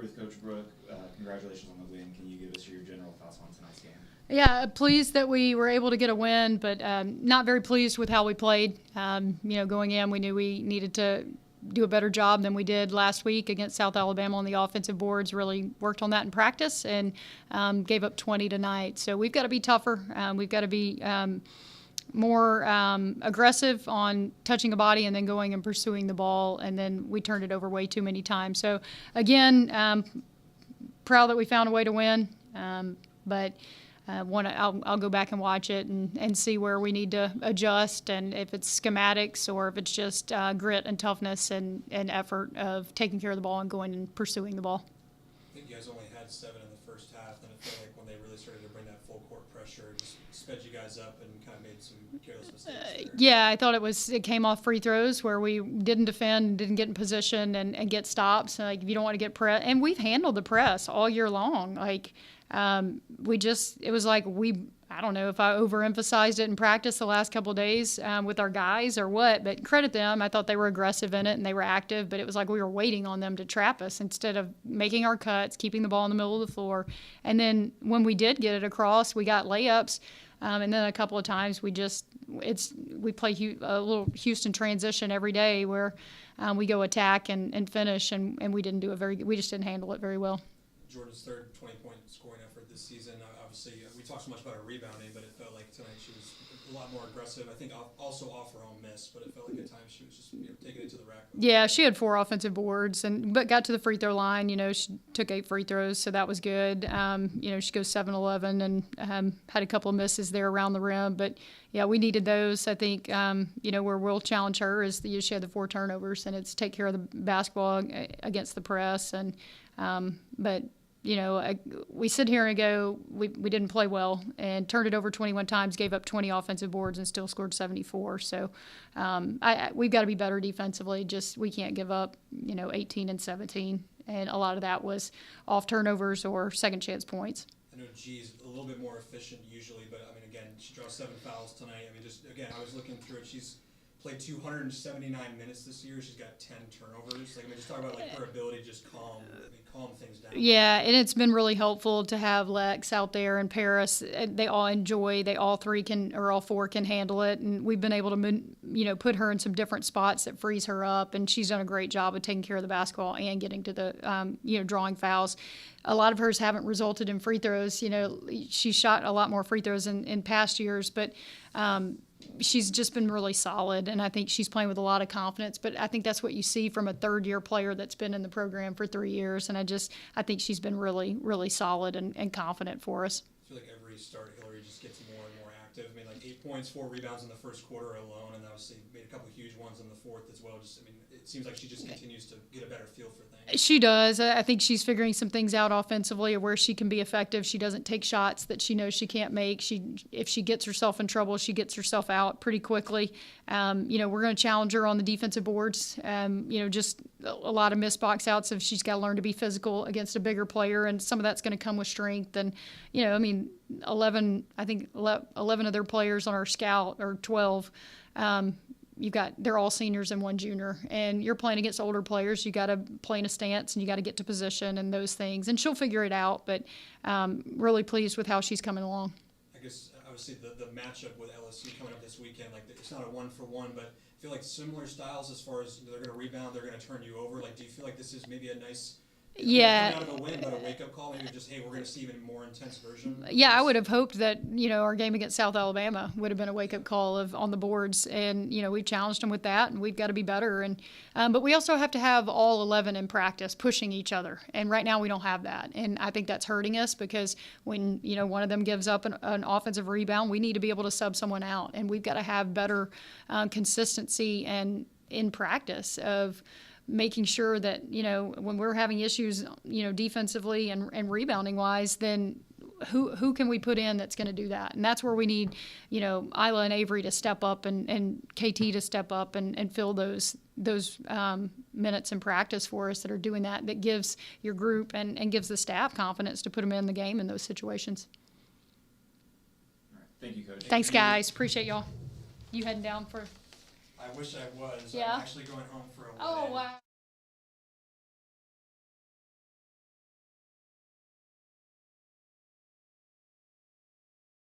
with Coach Brooke. Congratulations on the win. Can you give us your general thoughts on tonight's game? Yeah, pleased that we were able to get a win, but not very pleased with how we played. Going in, we knew we needed to do a better job than we did last week against South Alabama on the offensive boards. Really worked on that in practice and gave up 20 tonight. So we've got to be tougher. We've got to be more aggressive on touching a body and then going and pursuing the ball, and then we turned it over way too many times. So, again, proud that we found a way to win, but I'll go back and watch it and see where we need to adjust, and if it's schematics or if it's just grit and toughness and effort of taking care of the ball and going and pursuing the ball. I think you guys only had 7 in the first half, and I feel like when they really started to bring that full court pressure, it just sped you guys up and kind of made some careless mistakes. Yeah, I thought it came off free throws where we didn't defend, didn't get in position and get stops. Like, if you don't want to get press, and we've handled the press all year long. Like, it was like I don't know if I overemphasized it in practice the last couple of days with our guys or what, but credit them. I thought they were aggressive in it and they were active, but it was like we were waiting on them to trap us instead of making our cuts, keeping the ball in the middle of the floor. And then when we did get it across, we got layups. And then a couple of times we play a little Houston transition every day where we go attack and finish, and we we just didn't handle it very well. Jordan's third 20-point scoring effort this season. Obviously, we talked so much about her rebounding, but it felt like tonight she was a lot more aggressive. I think also off her own miss, but it felt like at times she was just taking it to the rack. Yeah, she had 4 offensive boards, but got to the free throw line. She took 8 free throws, so that was good. She goes 7-11 and had a couple of misses there around the rim. But, yeah, we needed those. I think, where we'll challenge her is she had the 4 turnovers, and it's take care of the basketball against the press. But we sit here and go, we didn't play well and turned it over 21 times, gave up 20 offensive boards, and still scored 74. So we've got to be better defensively. We can't give up, 18 and 17. And a lot of that was off turnovers or second chance points. I know G's a little bit more efficient usually, but, again, she draws 7 fouls tonight. Again, I was looking through it. She's played 279 minutes this year. She's got 10 turnovers. Just talk about her ability to just calm things down. Yeah, and it's been really helpful to have Lex out there and Paris. They all 4 can handle it, and we've been able to put her in some different spots that frees her up, and she's done a great job of taking care of the basketball and getting to the drawing fouls. A lot of hers haven't resulted in free throws. She shot a lot more free throws in past years, but she's just been really solid, and I think she's playing with a lot of confidence. But I think that's what you see from a third-year player that's been in the program for 3 years, and I think she's been really, really solid and confident for us. I feel like every start, Hillary just gets more and more active. 8 points, 4 rebounds in the first quarter alone, and obviously made a couple of huge ones in the fourth as well. It seems like she just continues to get a better feel for things. She does. I think she's figuring some things out offensively where she can be effective. She doesn't take shots that she knows she can't make. If she gets herself in trouble, she gets herself out pretty quickly. We're going to challenge her on the defensive boards. Just a lot of missed box outs. If she's got to learn to be physical against a bigger player, and some of that's going to come with strength. And 11 of their players on our scout, or 12. They're all seniors and 1 junior, and you're playing against older players. You got to play in a stance, and you got to get to position and those things, and she'll figure it out. But really pleased with how she's coming along. I guess obviously the matchup with LSU coming up this weekend, it's not a 1-for-1, but I feel like similar styles as far as they're going to rebound, they're going to turn you over. Do you feel like this is maybe a nice? Yeah. Out of a win, but a wake-up call, maybe just, hey, we're going to see even more intense version. Yeah, I would have hoped that, our game against South Alabama would have been a wake-up call on the boards. And, we've challenged them with that, and we've got to be better. And but we also have to have all 11 in practice pushing each other. And right now we don't have that. And I think that's hurting us because when, one of them gives up an offensive rebound, we need to be able to sub someone out. And we've got to have better consistency and in practice of making sure that, when we're having issues, defensively and rebounding wise, then who can we put in that's going to do that? And that's where we need, Isla and Avery to step up and KT to step up and fill those minutes in practice for us that are doing that gives your group and gives the staff confidence to put them in the game in those situations. All right. Thank you, Coach. Thanks, guys. Appreciate y'all. You heading down for... I wish I was. Yeah. I'm actually going home for a wedding. Oh, wow.